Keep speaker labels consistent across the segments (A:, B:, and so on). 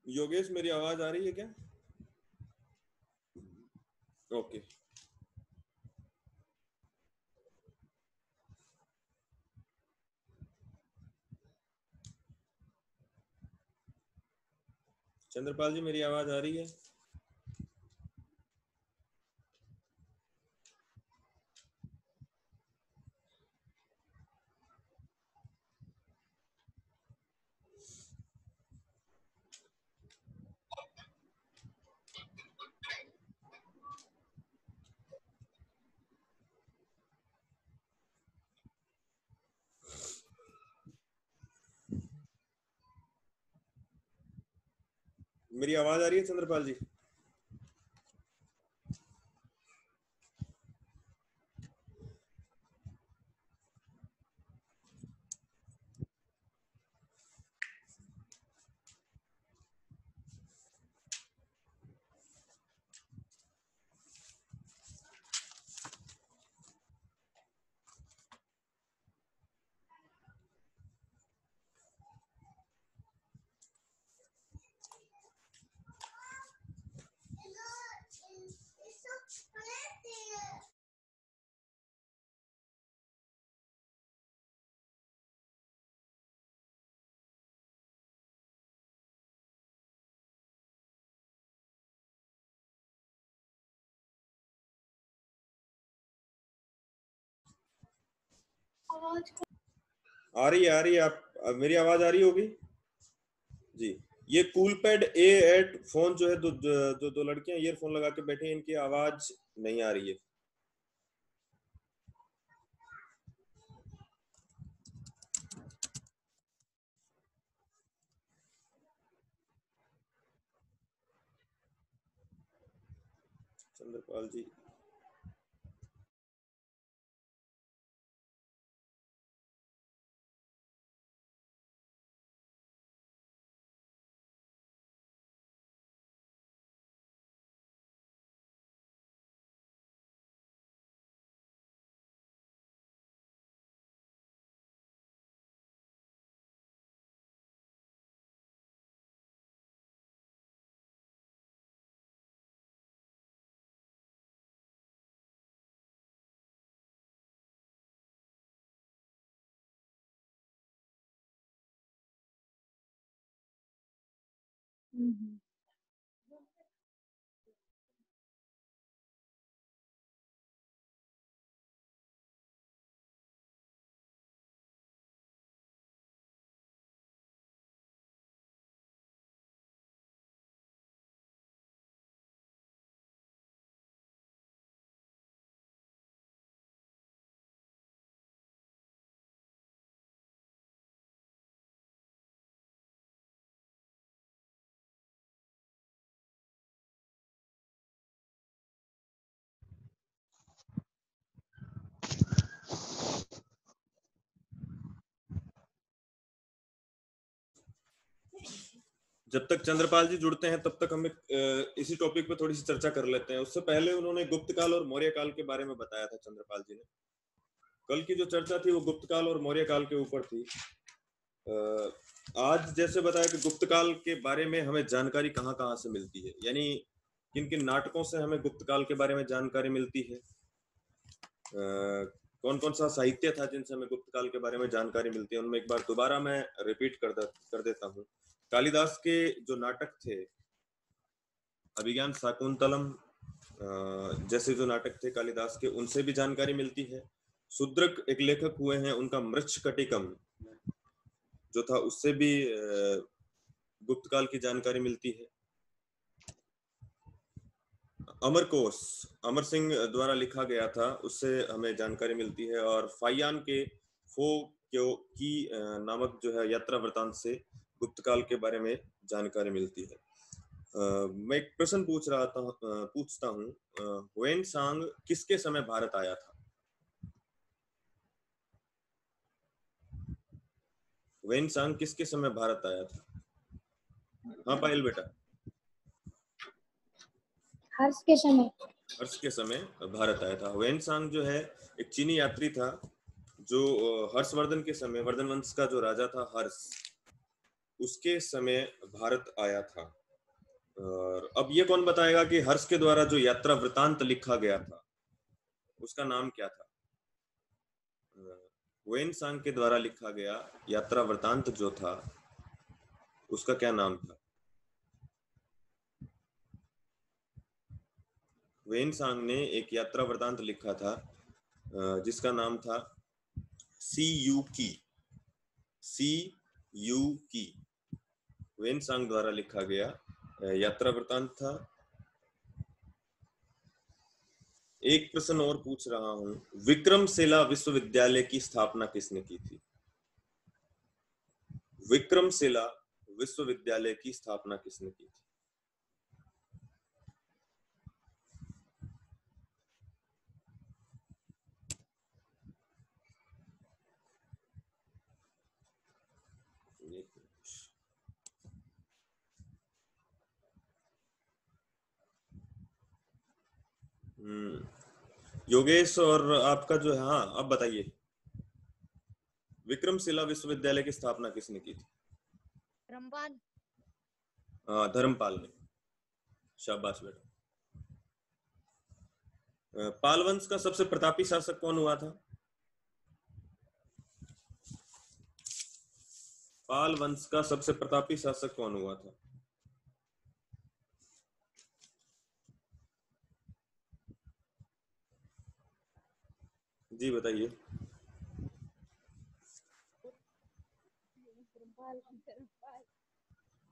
A: योगेश, मेरी आवाज आ रही है क्या? ओके। चंद्रपाल जी, मेरी आवाज आ रही है? मेरी आवाज आ रही है चंद्रपाल जी? आ रही है, आ रही है। आप मेरी आवाज आ रही होगी जी। ये कूलपैड A8 फोन जो है, जो दो लड़कियां ईयरफोन लगा के बैठी हैं, इनकी आवाज नहीं आ रही है। चंद्रपाल जी, जब तक चंद्रपाल जी जुड़ते हैं तब तक हम इसी टॉपिक पे थोड़ी सी चर्चा कर लेते हैं। उससे पहले उन्होंने गुप्त काल और मौर्य काल के बारे में बताया था चंद्रपाल जी ने। कल की जो चर्चा थी वो गुप्त काल और मौर्य काल के ऊपर थी। आज जैसे बताया कि गुप्त काल के बारे में हमें जानकारी कहाँ कहाँ से मिलती है, यानी किन किन नाटकों से हमें गुप्त काल के बारे में जानकारी मिलती है, कौन कौन सा साहित्य था जिनसे हमें गुप्त काल के बारे में जानकारी मिलती है। उनमें एक बार दोबारा मैं रिपीट कर देता हूँ। कालिदास के जो नाटक थे, अभिज्ञान शाकुंतलम जैसे जो नाटक थे कालिदास के, उनसे भी जानकारी मिलती है। शूद्रक एक लेखक हुए हैं, उनका मृच्छकटिकम जो था उससे भी गुप्त काल की जानकारी मिलती है। अमरकोश अमर सिंह द्वारा लिखा गया था, उससे हमें जानकारी मिलती है। और फाइयान के फो की नामक जो है यात्रा वृतांत से गुप्त काल के बारे में जानकारी मिलती है। मैं एक प्रश्न पूछता हूँ, हुएन सांग किसके समय भारत आया था? हुएन सांग किसके समय भारत आया था? हाँ पायल बेटा।
B: हर्ष के समय।
A: हर्ष के समय भारत आया था। हुएन सांग जो है एक चीनी यात्री था जो हर्षवर्धन के समय, वर्धन वंश का जो राजा था हर्ष, उसके समय भारत आया था। और अब ये कौन बताएगा कि हर्ष के द्वारा जो यात्रा वृतांत लिखा गया था उसका नाम क्या था? वेन सांग के द्वारा लिखा गया यात्रा वृतांत जो था उसका क्या नाम था? वेन सांग ने एक यात्रा वृतांत लिखा था जिसका नाम था सी यू की। सी यू की वेन सांग द्वारा लिखा गया यात्रा वृतांत था। एक प्रश्न और पूछ रहा हूं, विक्रमशिला विश्वविद्यालय की स्थापना किसने की थी? विक्रमशिला विश्वविद्यालय की स्थापना किसने की थी? योगेश और आपका जो है, हाँ अब बताइए, विक्रमशिला विश्वविद्यालय की स्थापना किसने की थी?
B: धर्मपाल।
A: हाँ, धर्मपाल ने। शाबाश बेटा। पाल वंश का सबसे प्रतापी शासक कौन हुआ था? पाल वंश का सबसे प्रतापी शासक कौन हुआ था? जी बताइए।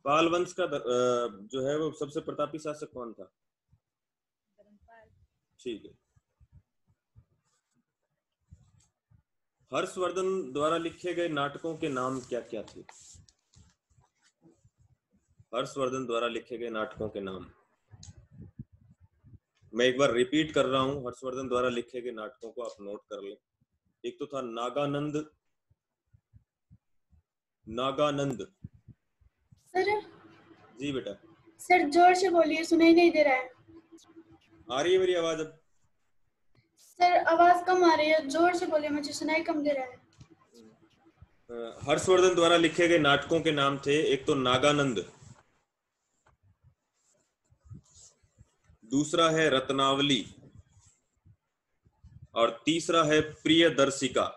A: पाल वंश का जो है वो सबसे प्रतापी शासक कौन था? ठीक है। हर्षवर्धन द्वारा लिखे गए नाटकों के नाम क्या क्या थे? हर्षवर्धन द्वारा लिखे गए नाटकों के नाम मैं एक बार रिपीट कर रहा हूं। हर्षवर्धन द्वारा लिखे गए नाटकों को आप नोट कर लें। एक तो था नागानंद। नागानंद।
B: सर।
A: जी बेटा।
B: सर जोर से बोलिए, सुनाई नहीं दे रहा है।
A: आ रही है मेरी आवाज अब?
B: सर आवाज कम आ रही है, जोर से बोलिए, मुझे सुनाई कम दे रहा है।
A: हर्षवर्धन द्वारा लिखे गए नाटकों के नाम थे, एक तो नागानंद, दूसरा है रत्नावली और तीसरा है प्रियदर्शिका।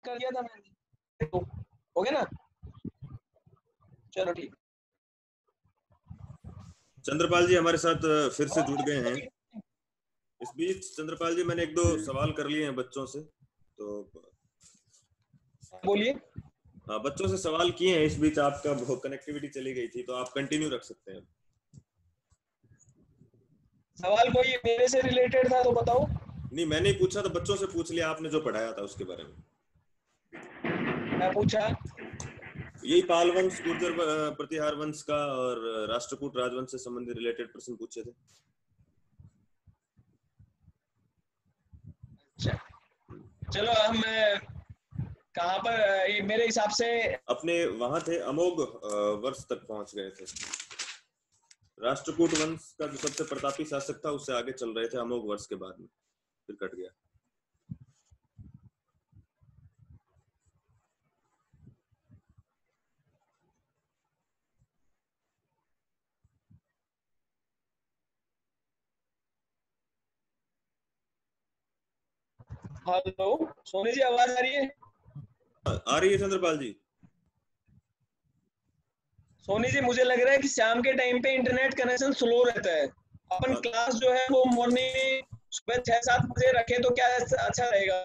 C: कर दिया था मैंने, हो गया ना? चलो ठीक।
A: चंद्रपाल जी हमारे साथ फिर से जुड़ गए हैं। इस बीच चंद्रपाल जी मैंने एक दो सवाल कर लिए हैं बच्चों से, तो
C: बोलिए।
A: हाँ बच्चों से सवाल किए हैं। इस बीच आपका कनेक्टिविटी चली गई थी, तो आप कंटिन्यू रख सकते हैं।
C: सवाल कोई मेरे से रिलेटेड था तो बताओ।
A: नहीं मैंने ही पूछा, तो बच्चों से पूछ लिया आपने जो पढ़ाया था उसके बारे में।
C: मैं पूछा
A: यही पाल वंश, गुर्जर प्रतिहार वंश का और राष्ट्रकूट राजवंश से संबंधित रिलेटेड प्रश्न पूछे थे।
C: अच्छा चलो हम कहाँ पर मेरे हिसाब से
A: अपने वहां थे, अमोघ वर्ष तक पहुंच गए थे। राष्ट्रकूट वंश का जो सबसे प्रतापी शासक था उससे आगे चल रहे थे, अमोघ वर्ष के बाद में फिर कट गया।
C: हेलो सोनी जी, आवाज आ रही है?
A: आ रही है चंद्रपाल जी?
C: सोनी जी मुझे लग रहा है कि शाम के टाइम पे इंटरनेट कनेक्शन स्लो रहता है। अपन क्लास जो है वो मॉर्निंग में सुबह 6-7 बजे रखें तो क्या अच्छा रहेगा?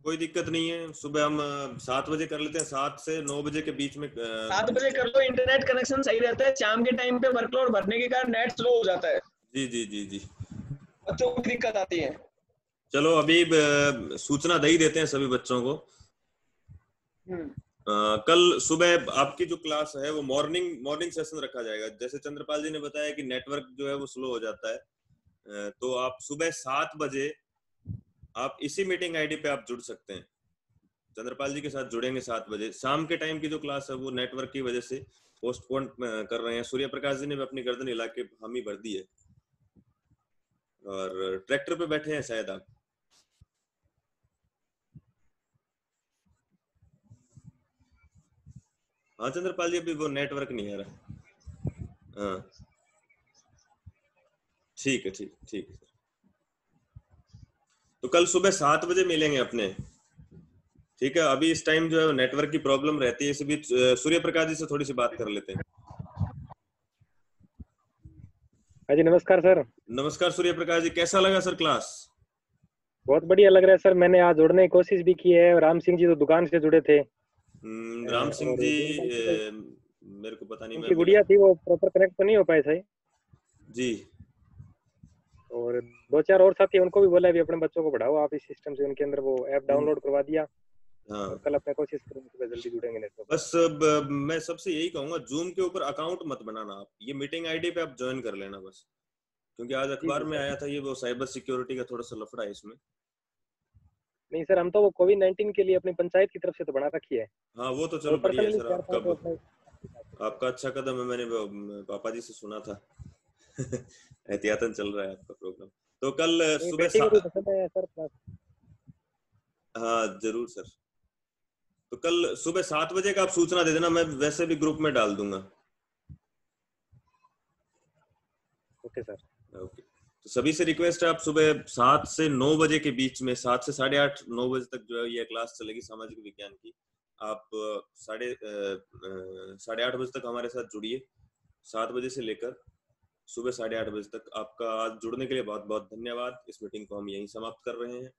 A: कोई दिक्कत नहीं है, सुबह हम 7 बजे कर लेते हैं, 7 से 9 बजे के बीच में
C: 7 बजे कर लो, इंटरनेट कनेक्शन सही रहता है। शाम के टाइम पे वर्कलोड भरने के कारण नेट स्लो हो जाता है।
A: जी जी जी जी।
C: बच्चों को दिक्कत आती है।
A: चलो अभी सूचना दे ही देते हैं सभी बच्चों को। कल सुबह आपकी जो क्लास है वो मॉर्निंग सेशन रखा जाएगा। जैसे चंद्रपाल जी ने बताया कि नेटवर्क जो है वो स्लो हो जाता है, तो आप सुबह 7 बजे आप इसी मीटिंग आईडी पे आप जुड़ सकते हैं। चंद्रपाल जी के साथ जुड़ेंगे 7 बजे। शाम के टाइम की जो क्लास है वो नेटवर्क की वजह से पोस्टपोन कर रहे हैं। सूर्य प्रकाश जी ने भी अपनी गर्दन हिला के हामी भर दी है और ट्रैक्टर पे बैठे हैं शायद आप। हाँ चंद्रपाल जी, अभी वो नेटवर्क नहीं आ रहा। हाँ ठीक है, ठीक है सर। तो कल सुबह 7 बजे मिलेंगे अपने, ठीक है। अभी इस टाइम जो है नेटवर्क की प्रॉब्लम रहती है, इस बीच सूर्य प्रकाश जी से थोड़ी सी बात कर लेते हैं।
D: हाँ जी, नमस्कार सर।
A: नमस्कार सूर्य प्रकाश जी, कैसा लगा सर क्लास?
D: बहुत बढ़िया लग रहा है सर। मैंने आज जुड़ने की कोशिश भी की है। राम सिंह जी तो दुकान से जुड़े थे।
A: राम सिंह
D: और
A: जी मेरे को पता नहीं,
D: उनकी
A: मैं
D: गुड़िया थी, वो प्रॉपर कनेक्ट तो नहीं हो पाए थे
A: जी।
D: और 2-4 और साथी, उनको भी बोला भी अपने बच्चों को पढ़ाओ आप इस सिस्टम से। उनके अंदर वो ऐप डाउनलोड करवा दिया।
A: हाँ
D: और कल अपने कोशिश करेंगे सुबह जल्दी जुड़ेंगे नेटवर्क।
A: बस मैं सबसे यही कहूंगा, जूम के ऊपर अकाउंट मत बनाना आप, ये मीटिंग आईडी पे आप ज्वाइन कर लेना बस। क्योंकि आज अखबार में आया था ये वो साइबर सिक्योरिटी का थोड़ा सा लफड़ा है इसमें।
D: नहीं सर, हम तो वो कोविड-19 के लिए अपनी पंचायत की तरफ से तो बना रखी है।
A: हाँ वो तो चलो बढ़िया है
D: पर्सनली
A: सर, आपका अच्छा कदम है। मैंने पापा जी से सुना था। एहतियातन चल रहा है आपका प्रोग्राम। तो कल सुबह हाँ जरूर सर। तो कल सुबह 7 बजे का आप सूचना दे देना, मैं वैसे भी ग्रुप में डाल दूंगा।
D: Okay sir.
A: ओके। तो सभी से रिक्वेस्ट है, आप सुबह 7 से 9 बजे के बीच में, 7 से 8:30 9 बजे तक जो है ये क्लास चलेगी सामाजिक विज्ञान की। आप 8:30 बजे तक हमारे साथ जुड़िए। 7 बजे से लेकर सुबह 8:30 बजे तक। आपका आज जुड़ने के लिए बहुत बहुत धन्यवाद। इस मीटिंग को हम यहीं समाप्त कर रहे हैं।